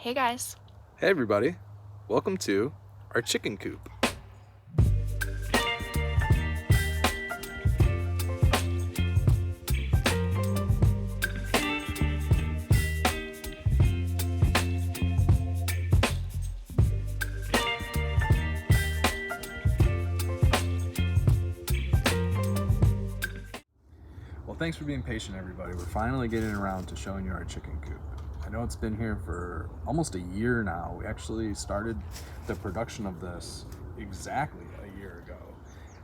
Hey guys. Hey everybody, welcome to our chicken coop. Well, thanks for being patient everybody. We're finally getting around to showing you our chicken coop. I know it's been here for almost a year now. We actually started the production of this exactly a year ago,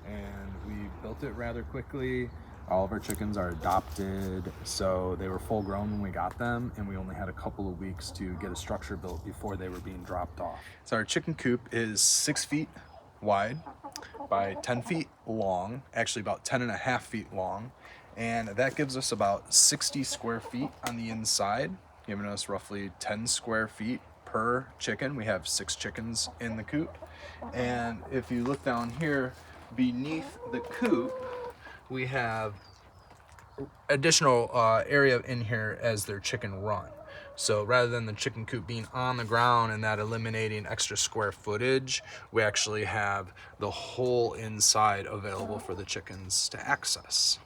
and we built it rather quickly. All of our chickens are adopted, so they were full grown when we got them, and we only had a couple of weeks to get a structure built before they were being dropped off. So our chicken coop is 6 feet wide by 10 feet long, actually about 10 and a half feet long, and that gives us about 60 square feet on the inside, giving us roughly 10 square feet per chicken. We have 6 chickens in the coop, and if you look down here beneath the coop, we have additional area in here as their chicken run. So rather than the chicken coop being on the ground and that eliminating extra square footage, we actually have the whole inside available for the chickens to access.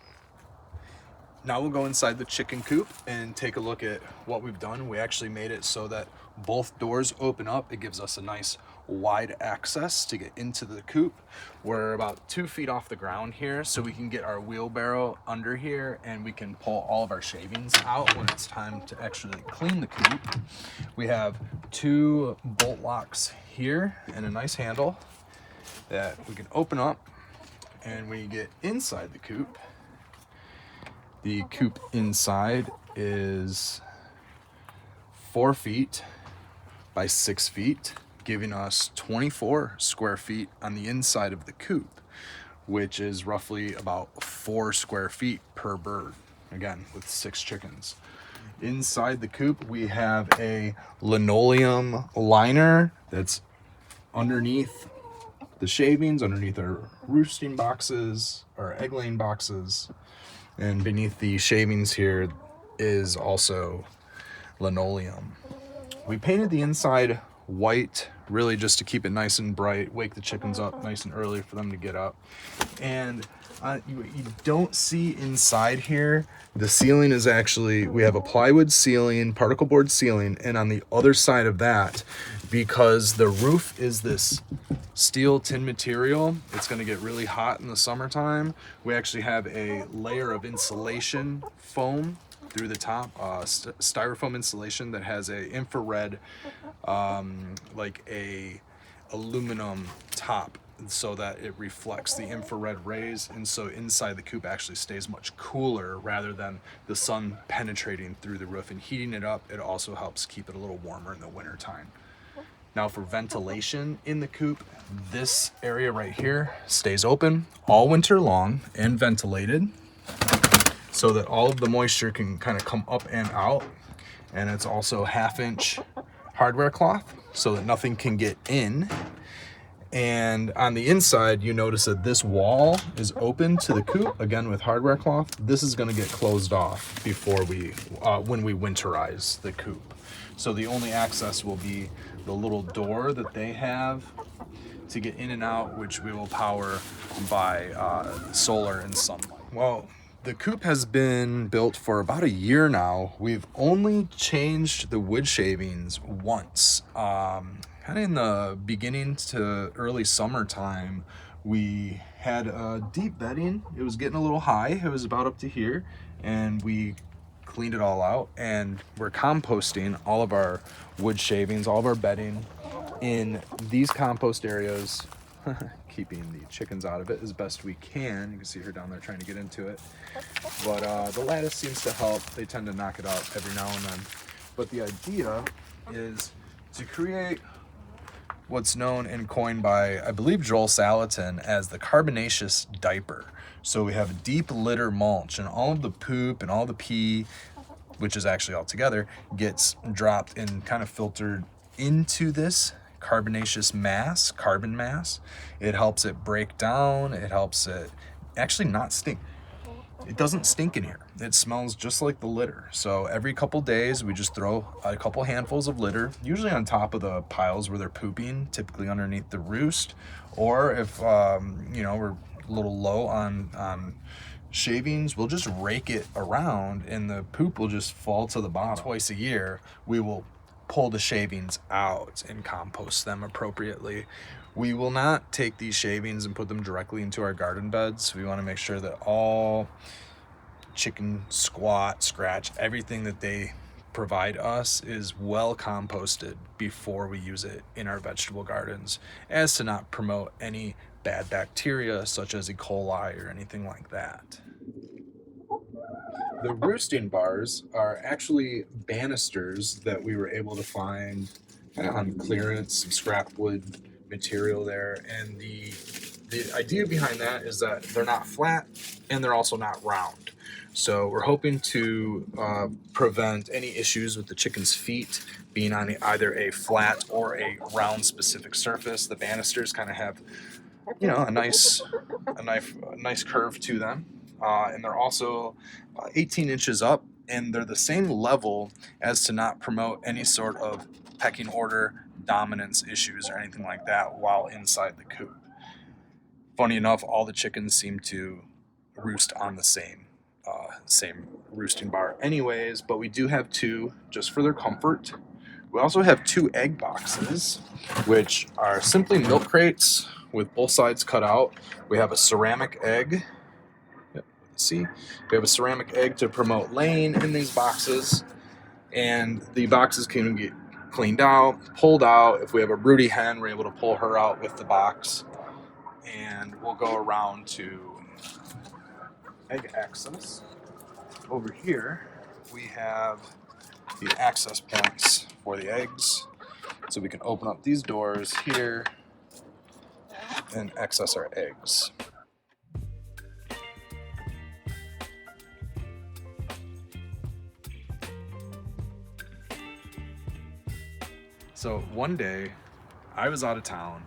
Now we'll go inside the chicken coop and take a look at what we've done. We actually made it so that both doors open up. It gives us a nice wide access to get into the coop. We're about 2 feet off the ground here, so we can get our wheelbarrow under here and we can pull all of our shavings out when it's time to actually clean the coop. We have 2 bolt locks here and a nice handle that we can open up, and when you get inside the coop inside is 4 feet by 6 feet, giving us 24 square feet on the inside of the coop, which is roughly about 4 square feet per bird, again with 6 chickens. Inside the coop we have a linoleum liner that's underneath the shavings, underneath our roosting boxes, our egg laying boxes, and beneath the shavings here is also linoleum. We painted the inside white, really just to keep it nice and bright, wake the chickens up nice and early for them to get up. And you don't see inside here, the ceiling is actually, we have a plywood ceiling, particle board ceiling, and on the other side of that, because the roof is this steel tin material, it's going to get really hot in the summertime. We actually have a layer of insulation foam through the top, styrofoam insulation that has a infrared, like a aluminum top, so that it reflects the infrared rays, and so inside the coop actually stays much cooler rather than the sun penetrating through the roof and heating it up. It also helps keep it a little warmer in the winter time. Now for ventilation in the coop, this area right here stays open all winter long and ventilated so that all of the moisture can kind of come up and out. And it's also 1/2-inch hardware cloth so that nothing can get in. And on the inside, you notice that this wall is open to the coop, again with hardware cloth. This is going to get closed off before when we winterize the coop. So the only access will be the little door that they have to get in and out, which we will power by solar and sunlight. Well, the coop has been built for about a year now. We've only changed the wood shavings once. Kind of in the beginning to early summertime, we had deep bedding. It was getting a little high. It was about up to here, and we cleaned it all out, and we're composting all of our wood shavings, all of our bedding in these compost areas, keeping the chickens out of it as best we can. You can see her down there trying to get into it, but the lattice seems to help. They tend to knock it out every now and then, but the idea is to create what's known and coined by, I believe, Joel Salatin as the carbonaceous diaper. So we have a deep litter mulch, and all of the poop and all the pee, which is actually all together, gets dropped and kind of filtered into this carbonaceous mass, carbon mass. It helps it break down. It helps it actually not stink. it doesn't stink in here. It smells just like the litter. So every couple days we just throw a couple handfuls of litter, usually on top of the piles where they're pooping, typically underneath the roost. Or if you know, we're a little low on shavings, we'll just rake it around and the poop will just fall to the bottom. Twice a year we will pull the shavings out and compost them appropriately. We will not take these shavings and put them directly into our garden beds. We want to make sure that all chicken squat, scratch, everything that they provide us is well composted before we use it in our vegetable gardens, as to not promote any bad bacteria such as E. coli or anything like that. The roosting bars are actually banisters that we were able to find kind of on clearance, some scrap wood material there. And the idea behind that is that they're not flat and they're also not round. So we're hoping to prevent any issues with the chicken's feet being on either a flat or a round specific surface. The banisters kind of have, you know, a nice curve to them. And they're also 18 inches up, and they're the same level as to not promote any sort of pecking order dominance issues or anything like that while inside the coop. Funny enough, all the chickens seem to roost on the same roosting bar anyways, but we do have two just for their comfort. We also have two egg boxes, which are simply milk crates with both sides cut out. We have a ceramic egg. See, we have a ceramic egg to promote laying in these boxes, and the boxes can get cleaned out, pulled out. If we have a broody hen, we're able to pull her out with the box, and we'll go around to egg access. Over here, we have the access points for the eggs, so we can open up these doors here and access our eggs. So one day, I was out of town.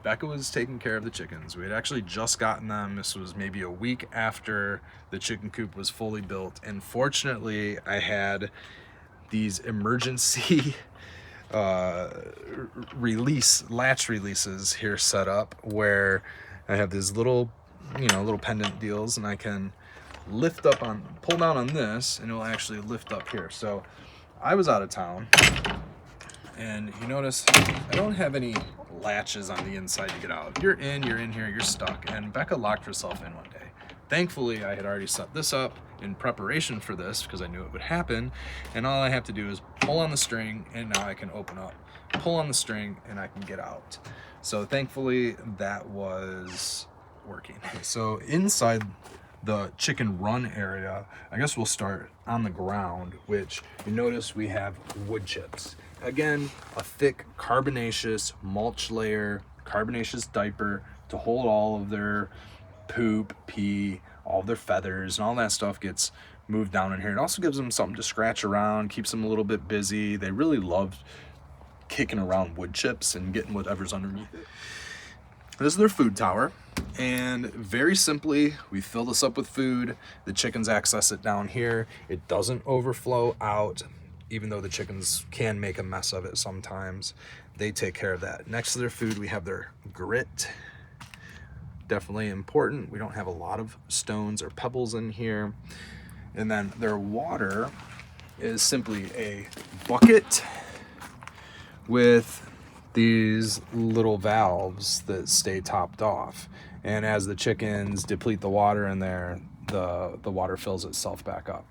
Becca was taking care of the chickens. We had actually just gotten them. This was maybe a week after the chicken coop was fully built. And fortunately, I had these emergency latch releases here set up where I have these little, little pendant deals, and I can pull down on this, and it will actually lift up here. So I was out of town. And you notice I don't have any latches on the inside to get out. You're in here, you're stuck. And Becca locked herself in one day. Thankfully, I had already set this up in preparation for this because I knew it would happen. And all I have to do is pull on the string, and now I can open up. Pull on the string, and I can get out. So thankfully, that was working. So inside the chicken run area, I guess we'll start on the ground, which you notice we have wood chips. Again, a thick carbonaceous mulch layer, carbonaceous diaper to hold all of their poop, pee, all of their feathers, and all that stuff gets moved down in here. It also gives them something to scratch around, keeps them a little bit busy. They really love kicking around wood chips and getting whatever's underneath it. This is their food tower, and very simply, we fill this up with food. The chickens access it down here. It doesn't overflow out. Even though the chickens can make a mess of it sometimes, they take care of that. Next to their food, we have their grit. Definitely important. We don't have a lot of stones or pebbles in here. And then their water is simply a bucket with these little valves that stay topped off. And as the chickens deplete the water in there, the water fills itself back up.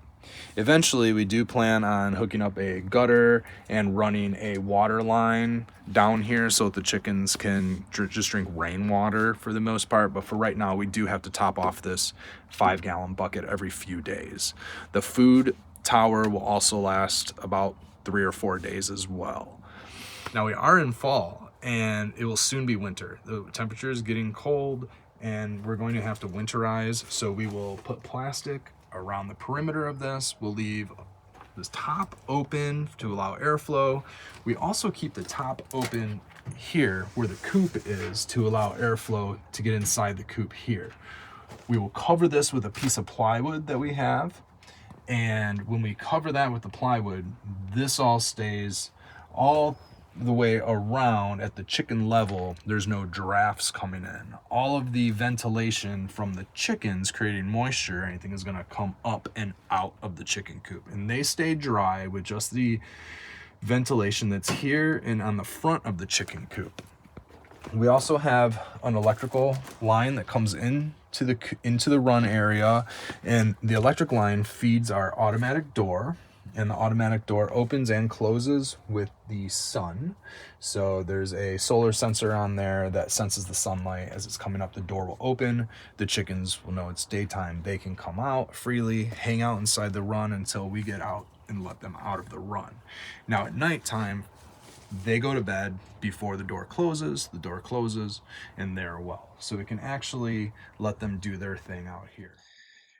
Eventually, we do plan on hooking up a gutter and running a water line down here so that the chickens can just drink rainwater for the most part. But for right now, we do have to top off this 5-gallon bucket every few days. The food tower will also last about 3 or 4 days as well. Now, we are in fall, and it will soon be winter. The temperature is getting cold, and we're going to have to winterize. So we will put plastic around the perimeter of this. We'll leave this top open to allow airflow. We also keep the top open here where the coop is to allow airflow to get inside the coop here. We will cover this with a piece of plywood that we have. And when we cover that with the plywood, this all stays all the way around at the chicken level. There's no drafts coming in. All of the ventilation from the chickens creating moisture or anything is going to come up and out of the chicken coop. And they stay dry with just the ventilation that's here and on the front of the chicken coop. We also have an electrical line that comes into the run area, and the electric line feeds our automatic door, and the automatic door opens and closes with the sun. So there's a solar sensor on there that senses the sunlight as it's coming up. The door will open. The chickens will know it's daytime. They can come out freely, hang out inside the run until we get out and let them out of the run. Now at nighttime, they go to bed before the door closes, and they're well. So we can actually let them do their thing out here.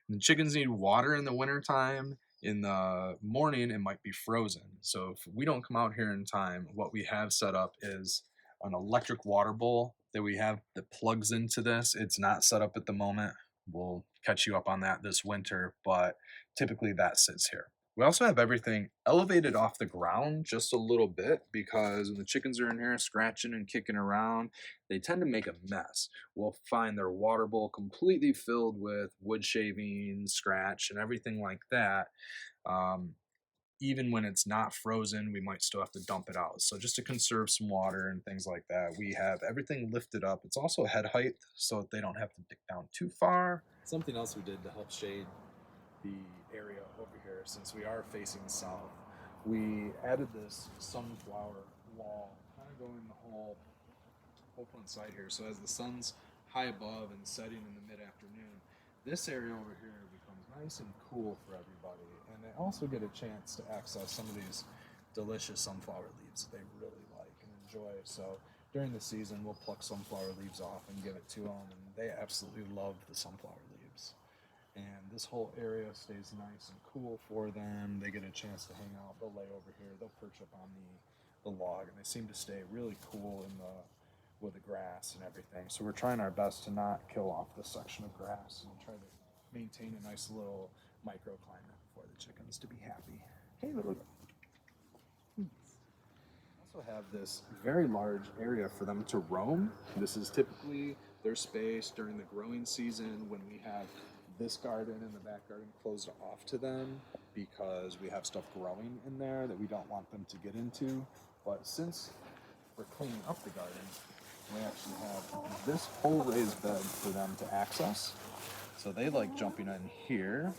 The chickens need water in the wintertime. In the morning, it might be frozen. So if we don't come out here in time, what we have set up is an electric water bowl that we have that plugs into this. It's not set up at the moment. We'll catch you up on that this winter, but typically that sits here. We also have everything elevated off the ground just a little bit because when the chickens are in here scratching and kicking around, they tend to make a mess. We'll find their water bowl completely filled with wood shavings, scratch, and everything like that. Even when it's not frozen, we might still have to dump it out. So just to conserve some water and things like that, we have everything lifted up. It's also head height so that they don't have to dig down too far. Something else we did to help shade the area over here, since we are facing south, we added this sunflower wall kind of going the whole front side here. So as the sun's high above and setting in the mid-afternoon, this area over here becomes nice and cool for everybody. And they also get a chance to access some of these delicious sunflower leaves that they really like and enjoy. So during the season, we'll pluck sunflower leaves off and give it to them, and they absolutely love the sunflower leaves. And this whole area stays nice and cool for them. They get a chance to hang out. They'll lay over here. They'll perch up on the log, and they seem to stay really cool in the with the grass and everything. So we're trying our best to not kill off this section of grass and try to maintain a nice little microclimate for the chickens to be happy. Hey, little. Also have this very large area for them to roam. This is typically their space during the growing season when we have this garden and the back garden closed off to them because we have stuff growing in there that we don't want them to get into. But since we're cleaning up the garden, we actually have this whole raised bed for them to access. So they like jumping in here,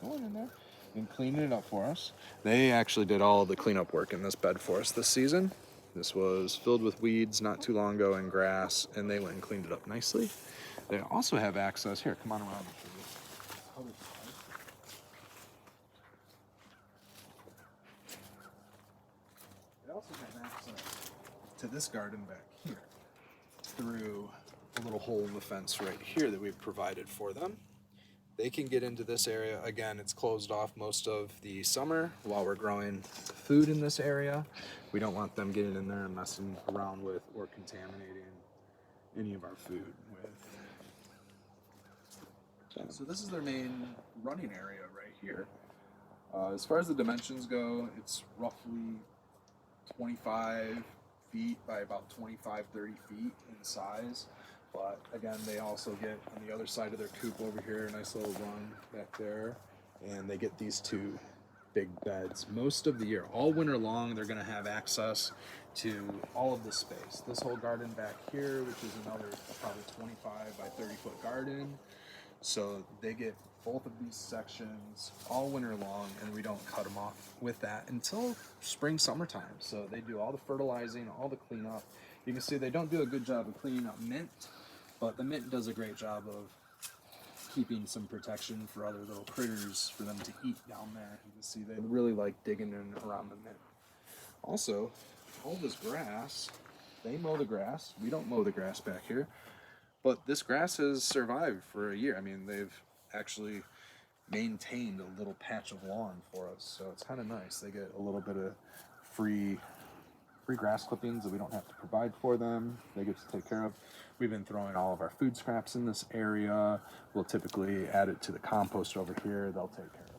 going in there, and cleaning it up for us. They actually did all the cleanup work in this bed for us this season. This was filled with weeds not too long ago and grass, and they went and cleaned it up nicely. They also have access here. Come on around and show you. They also have access to this garden back here through a little hole in the fence right here that we've provided for them. They can get into this area. Again, it's closed off most of the summer while we're growing food in this area. We don't want them getting in there and messing around with or contaminating any of our food with. So this is their main running area right here. As far as the dimensions go, it's roughly 25 feet by about 25, 30 feet in size. But again, they also get on the other side of their coop over here, a nice little run back there, and they get these two big beds most of the year. All winter long, they're going to have access to all of this space. This whole garden back here, which is another probably 25 by 30 foot garden. So they get both of these sections all winter long, and we don't cut them off with that until spring, summertime. So they do all the fertilizing, all the cleanup. You can see they don't do a good job of cleaning up mint, but the mint does a great job of keeping some protection for other little critters for them to eat down there. You can see they really like digging in around the mint. Also, all this grass, they mow the grass. We don't mow the grass back here. But this grass has survived for a year. I mean, they've actually maintained a little patch of lawn for us, so it's kind of nice. They get a little bit of free free grass clippings that we don't have to provide for them. They get to take care of. We've been throwing all of our food scraps in this area. We'll typically add it to the compost over here. They'll take care of